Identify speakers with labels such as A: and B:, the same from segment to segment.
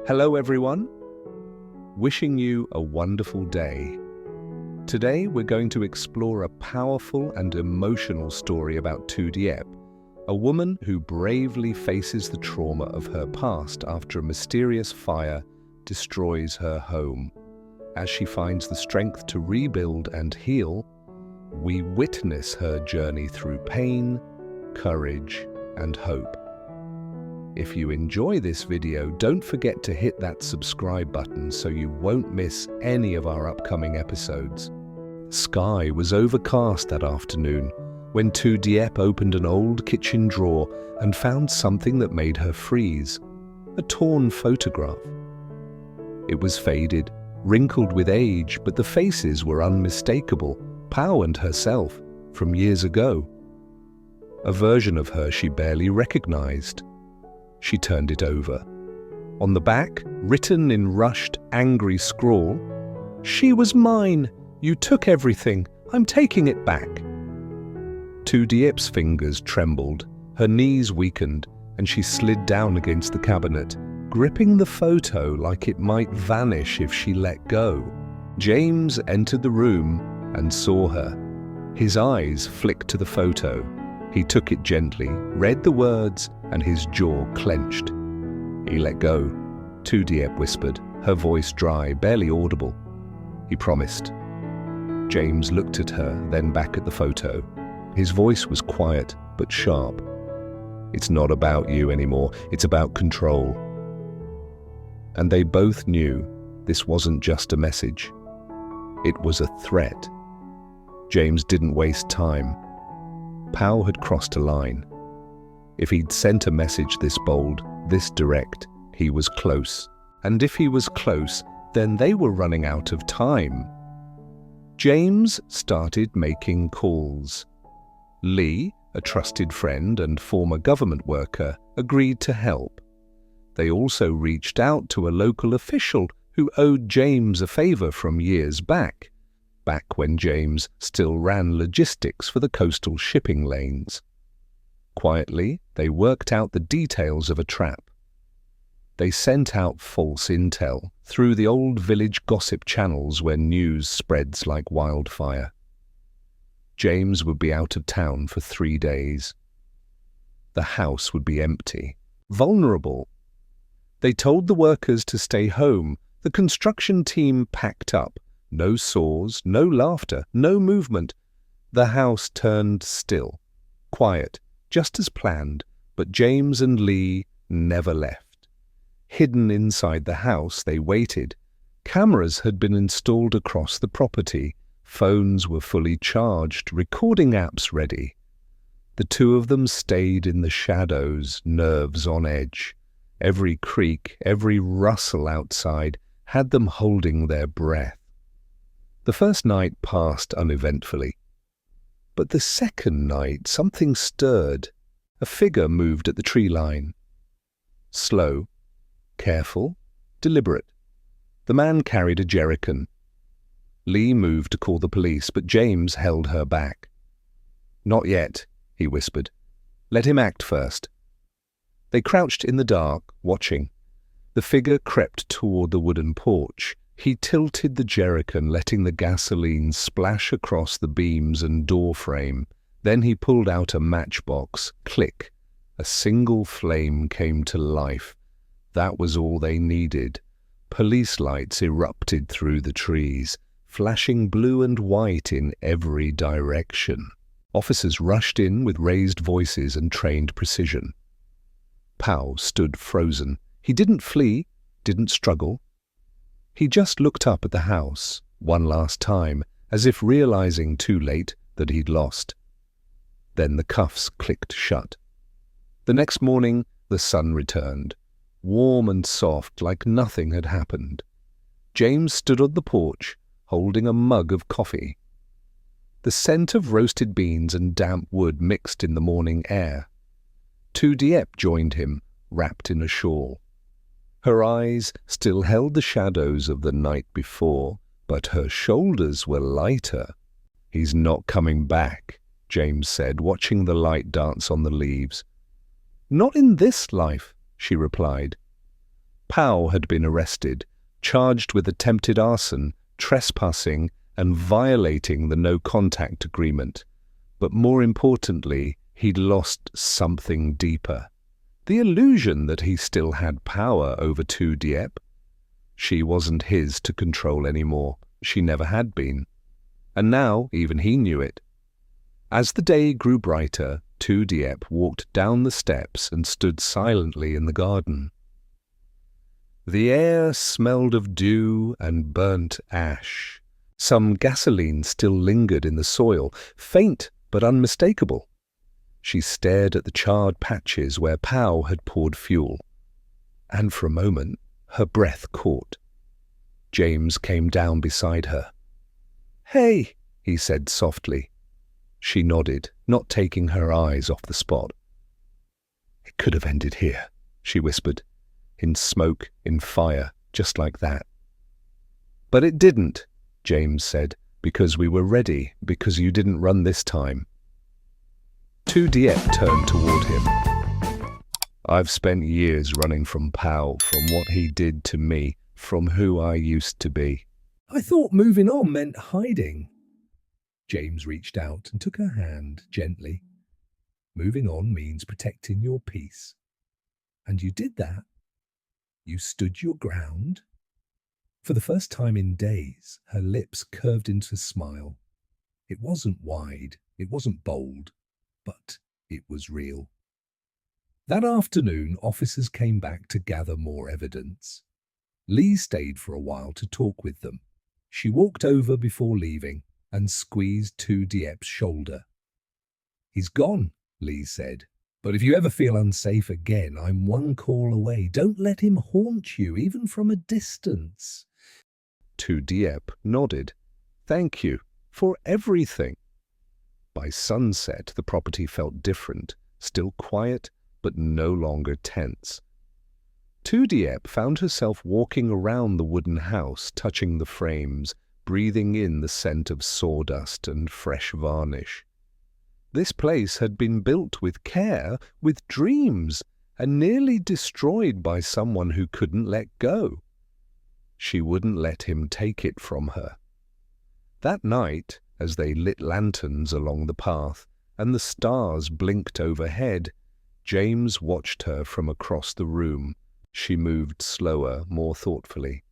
A: Hello everyone, wishing you a wonderful day. Today we're going to explore a powerful and emotional story about Tu Diep, a woman who bravely faces the trauma of her past after a mysterious fire destroys her home. As she finds the strength to rebuild and heal, we witness her journey through pain, courage, and hope. If you enjoy this video, don't forget to hit that subscribe button so you won't miss any of our upcoming episodes. Sky was overcast that afternoon when Tu Diep opened an old kitchen drawer and found something that made her freeze: a torn photograph. It was faded, wrinkled with age, but the faces were unmistakable, Pau and herself, from years ago. A version of her she barely recognized. She turned it over. On the back, written in rushed, angry scrawl, "She was mine. You took everything. I'm taking it back." Tu Diep's fingers trembled, her knees weakened, and she slid down against the cabinet, gripping the photo like it might vanish if she let go. James entered the room and saw her. His eyes flicked to the photo. He took it gently, read the words, and his jaw clenched. "He let go," Tu Diep whispered, her voice dry, barely audible. "He promised." James looked at her, then back at the photo. His voice was quiet, but sharp. "It's not about you anymore, it's about control." And they both knew this wasn't just a message. It was a threat. James didn't waste time. Pau had crossed a line. If he'd sent a message this bold, this direct, he was close. And if he was close, then they were running out of time. James started making calls. Ly, a trusted friend and former government worker, agreed to help. They also reached out to a local official who owed James a favor from years back when James still ran logistics for the coastal shipping lanes. Quietly, they worked out the details of a trap. They sent out false intel through the old village gossip channels where news spreads like wildfire. James would be out of town for 3 days. The house would be empty, vulnerable. They told the workers to stay home. The construction team packed up. No saws, no laughter, no movement. The house turned still, quiet, just as planned, but James and Ly never left. Hidden inside the house, they waited. Cameras had been installed across the property. Phones were fully charged, recording apps ready. The two of them stayed in the shadows, nerves on edge. Every creak, every rustle outside had them holding their breath. The first night passed uneventfully. But the second night, something stirred. A figure moved at the tree line. Slow, careful, deliberate. The man carried a jerrycan. Ly moved to call the police, but James held her back. "Not yet," he whispered. "Let him act first." They crouched in the dark, watching. The figure crept toward the wooden porch. He tilted the jerrycan, letting the gasoline splash across the beams and door frame. Then he pulled out a matchbox. Click. A single flame came to life. That was all they needed. Police lights erupted through the trees, flashing blue and white in every direction. Officers rushed in with raised voices and trained precision. Pau stood frozen. He didn't flee, didn't struggle. He just looked up at the house, one last time, as if realizing too late that he'd lost. Then the cuffs clicked shut. The next morning, the sun returned, warm and soft like nothing had happened. James stood on the porch, holding a mug of coffee. The scent of roasted beans and damp wood mixed in the morning air. Tu Diep joined him, wrapped in a shawl. Her eyes still held the shadows of the night before, but her shoulders were lighter. "He's not coming back," James said, watching the light dance on the leaves. "Not in this life," she replied. Powell had been arrested, charged with attempted arson, trespassing, and violating the no-contact agreement. But more importantly, he'd lost something deeper. The illusion that he still had power over Tu Diep. She wasn't his to control anymore. She never had been. And now even he knew it. As the day grew brighter, Tu Diep walked down the steps and stood silently in the garden. The air smelled of dew and burnt ash. Some gasoline still lingered in the soil, faint but unmistakable. She stared at the charred patches where Powell had poured fuel. And for a moment, her breath caught. James came down beside her. "Hey," he said softly. She nodded, not taking her eyes off the spot. "It could have ended here," she whispered. "In smoke, in fire, just like that." "But it didn't," James said, "because we were ready, because you didn't run this time." Tu Diep turned toward him. "I've spent years running from Powell, from what he did to me, from who I used to be." "I thought moving on meant hiding." James reached out and took her hand gently. "Moving on means protecting your peace. And you did that. You stood your ground." For the first time in days, her lips curved into a smile. It wasn't wide, it wasn't bold, but it was real. That afternoon, officers came back to gather more evidence. Ly stayed for a while to talk with them. She walked over before leaving and squeezed Tu Diep's shoulder. "He's gone," Ly said. "But if you ever feel unsafe again, I'm one call away. Don't let him haunt you, even from a distance." Tu Diep nodded. "Thank you for everything." By sunset, the property felt different, still quiet, but no longer tense. Tu Diep found herself walking around the wooden house, touching the frames, breathing in the scent of sawdust and fresh varnish. This place had been built with care, with dreams, and nearly destroyed by someone who couldn't let go. She wouldn't let him take it from her. That night, as they lit lanterns along the path and the stars blinked overhead, James watched her from across the room. She moved slower, more thoughtfully.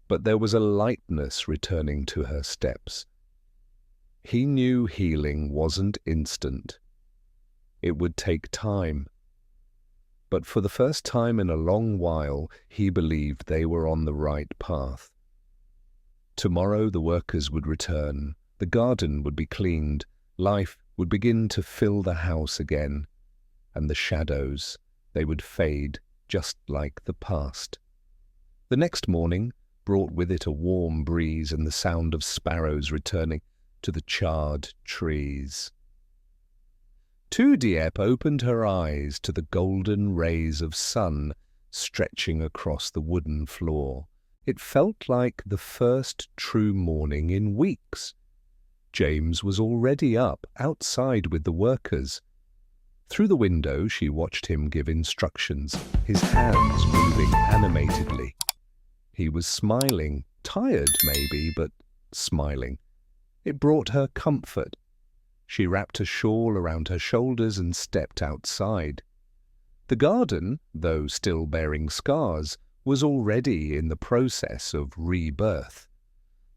A: But there was a lightness returning to her steps. He knew healing wasn't instant. It would take time. But for the first time in a long while, he believed they were on the right path. Tomorrow the workers would return, the garden would be cleaned, life would begin to fill the house again, and the shadows, they would fade just like the past. The next morning brought with it a warm breeze and the sound of sparrows returning to the charred trees. Tu Diep opened her eyes to the golden rays of sun stretching across the wooden floor. It felt like the first true morning in weeks. James was already up, outside with the workers. Through the window she watched him give instructions, his hands moving animatedly. He was smiling, tired maybe, but smiling. It brought her comfort. She wrapped a shawl around her shoulders and stepped outside. The garden, though still bearing scars, was already in the process of rebirth.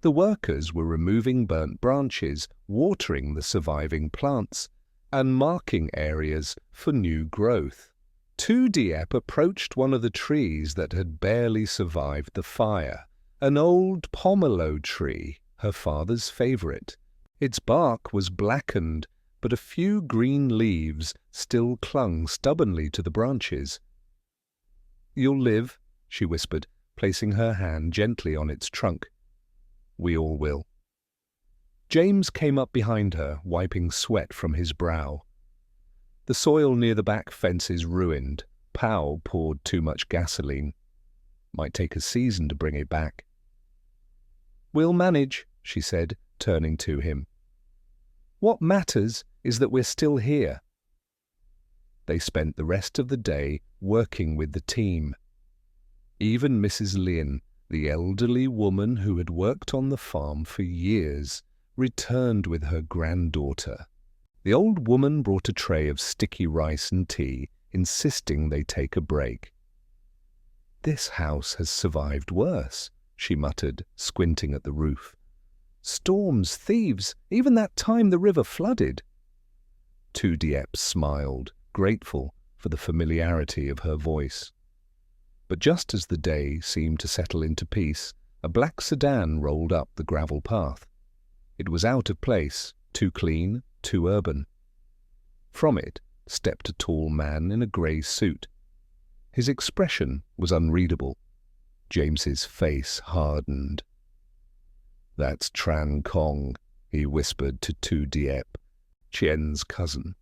A: The workers were removing burnt branches, watering the surviving plants, and marking areas for new growth. Tu Diep approached one of the trees that had barely survived the fire, an old pomelo tree, her father's favorite. Its bark was blackened, but a few green leaves still clung stubbornly to the branches. "You'll live," she whispered, placing her hand gently on its trunk. "We all will." James came up behind her, wiping sweat from his brow. The soil near the back fence is ruined. Powell poured too much gasoline. Might take a season to bring it back. "We'll manage," she said, turning to him. "What matters is that we're still here." They spent the rest of the day working with the team. Even Mrs. Lin, the elderly woman who had worked on the farm for years, returned with her granddaughter. The old woman brought a tray of sticky rice and tea, insisting they take a break. "This house has survived worse," she muttered, squinting at the roof. "Storms, thieves, even that time the river flooded." Tu Diep smiled, grateful for the familiarity of her voice. But just as the day seemed to settle into peace, a black sedan rolled up the gravel path. It was out of place, too clean, too urban. From it stepped a tall man in a grey suit. His expression was unreadable. James's face hardened. "That's Tran Kong," he whispered to Tu Diep, Chien's cousin.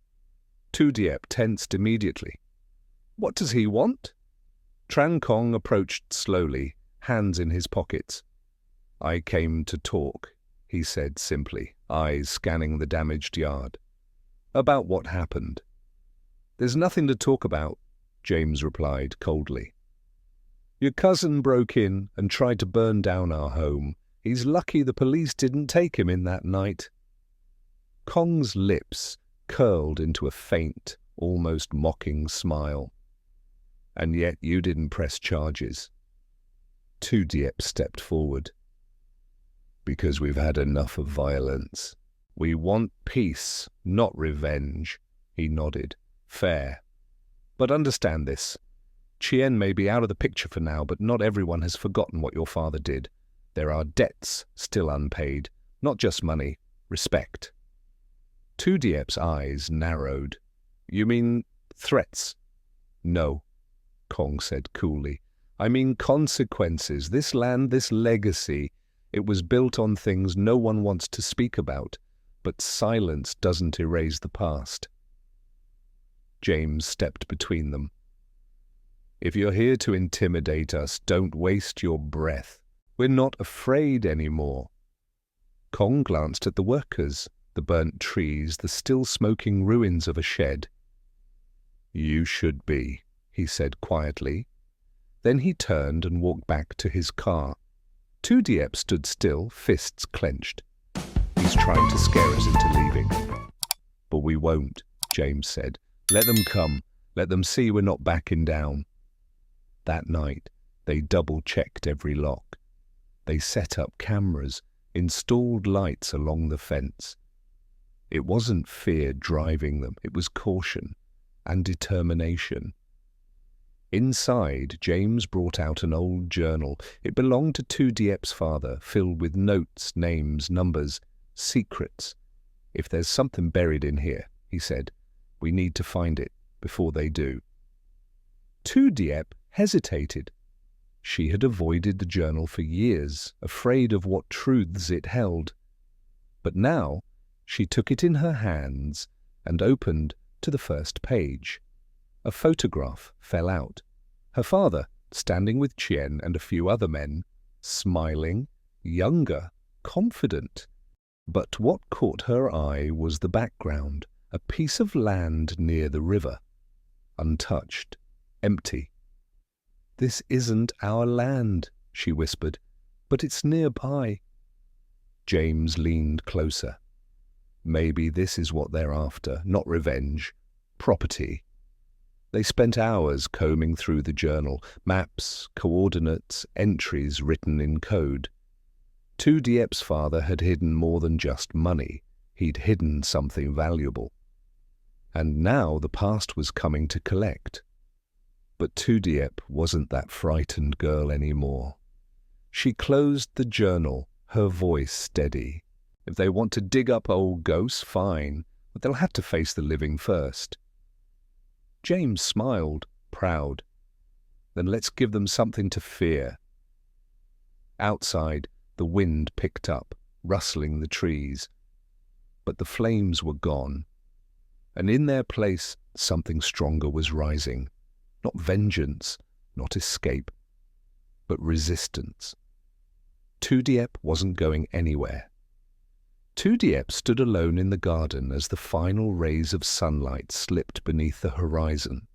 A: Tu Diep tensed immediately. "What does he want?" Tran Kong approached slowly, hands in his pockets. "I came to talk," he said simply, eyes scanning the damaged yard. "About what happened." "There's nothing to talk about," James replied coldly. "Your cousin broke in and tried to burn down our home. He's lucky the police didn't take him in that night." Kong's lips curled into a faint, almost mocking smile. "And yet you didn't press charges." Tu Diep stepped forward. "Because we've had enough of violence. We want peace, not revenge." He nodded. "Fair. But understand this. Chien may be out of the picture for now, but not everyone has forgotten what your father did. There are debts still unpaid, not just money, respect." Tu Diep's eyes narrowed. "You mean threats?" "No," Kong said coolly. "I mean consequences. This land, this legacy, it was built on things no one wants to speak about, but silence doesn't erase the past." James stepped between them. "If you're here to intimidate us, don't waste your breath. We're not afraid anymore." Kong glanced at the workers, the burnt trees, the still smoking ruins of a shed. "You should be," he said quietly. Then he turned and walked back to his car. Tu Diep stood still, fists clenched. "He's trying to scare us into leaving." "But we won't," James said. "Let them come. Let them see we're not backing down." That night, they double-checked every lock. They set up cameras, installed lights along the fence. It wasn't fear driving them, it was caution and determination. Inside, James brought out an old journal. It belonged to Tu Diep's father, filled with notes, names, numbers, secrets. "If there's something buried in here," he said, "we need to find it before they do." Tu Diep hesitated. She had avoided the journal for years, afraid of what truths it held. But now she took it in her hands and opened to the first page. A photograph fell out. Her father, standing with Chien and a few other men, smiling, younger, confident. But what caught her eye was the background, a piece of land near the river. Untouched, empty. "This isn't our land," she whispered, "but it's nearby." James leaned closer. Maybe this is what they're after, not revenge. Property. They spent hours combing through the journal, maps, coordinates, entries written in code. Tu Diep's father had hidden more than just money. He'd hidden something valuable. And now the past was coming to collect. But Tu Diep wasn't that frightened girl anymore. She closed the journal, her voice steady. "If they want to dig up old ghosts, fine, but they'll have to face the living first." James smiled, proud. "Then let's give them something to fear." Outside, the wind picked up, rustling the trees. But the flames were gone, and in their place something stronger was rising. Not vengeance, not escape, but resistance. Tu Diep wasn't going anywhere. Tu Diep stood alone in the garden as the final rays of sunlight slipped beneath the horizon.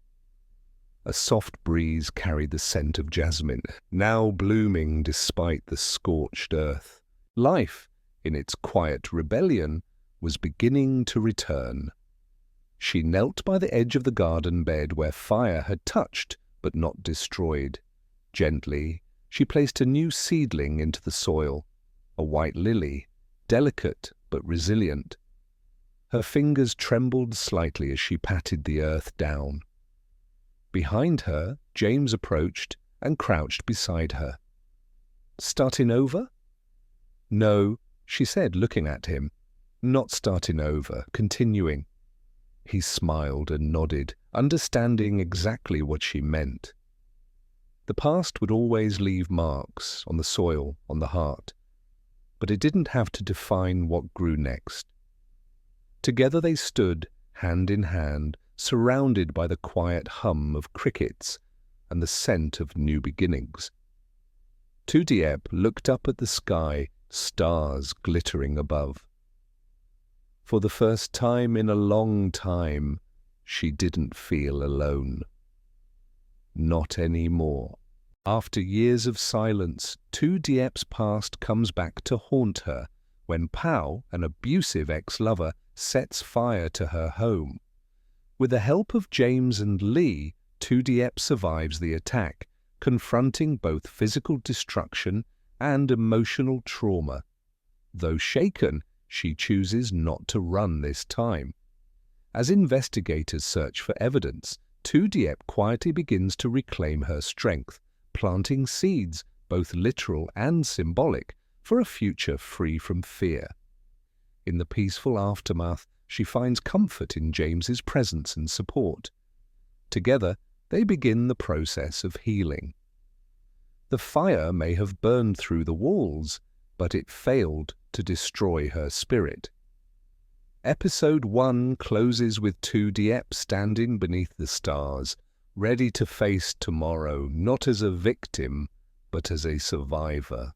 A: A soft breeze carried the scent of jasmine, now blooming despite the scorched earth. Life, in its quiet rebellion, was beginning to return. She knelt by the edge of the garden bed where fire had touched but not destroyed. Gently, she placed a new seedling into the soil, a white lily, delicate but resilient. Her fingers trembled slightly as she patted the earth down. Behind her, James approached and crouched beside her. "Starting over?" "No," she said, looking at him. "Not starting over, continuing." He smiled and nodded, understanding exactly what she meant. The past would always leave marks on the soil, on the heart, but it didn't have to define what grew next. Together they stood, hand in hand, surrounded by the quiet hum of crickets and the scent of new beginnings. Tu Diep looked up at the sky, stars glittering above. For the first time in a long time, she didn't feel alone. Not anymore. After years of silence, Tu Diep's past comes back to haunt her when Pao, an abusive ex-lover, sets fire to her home. With the help of James and Ly, Tu Diep survives the attack, confronting both physical destruction and emotional trauma. Though shaken, she chooses not to run this time. As investigators search for evidence, Tu Diep quietly begins to reclaim her strength, planting seeds, both literal and symbolic, for a future free from fear. In the peaceful aftermath, she finds comfort in James's presence and support. Together, they begin the process of healing. The fire may have burned through the walls, but it failed to destroy her spirit. Episode 1 closes with Tu Diep standing beneath the stars, ready to face tomorrow not as a victim, but as a survivor.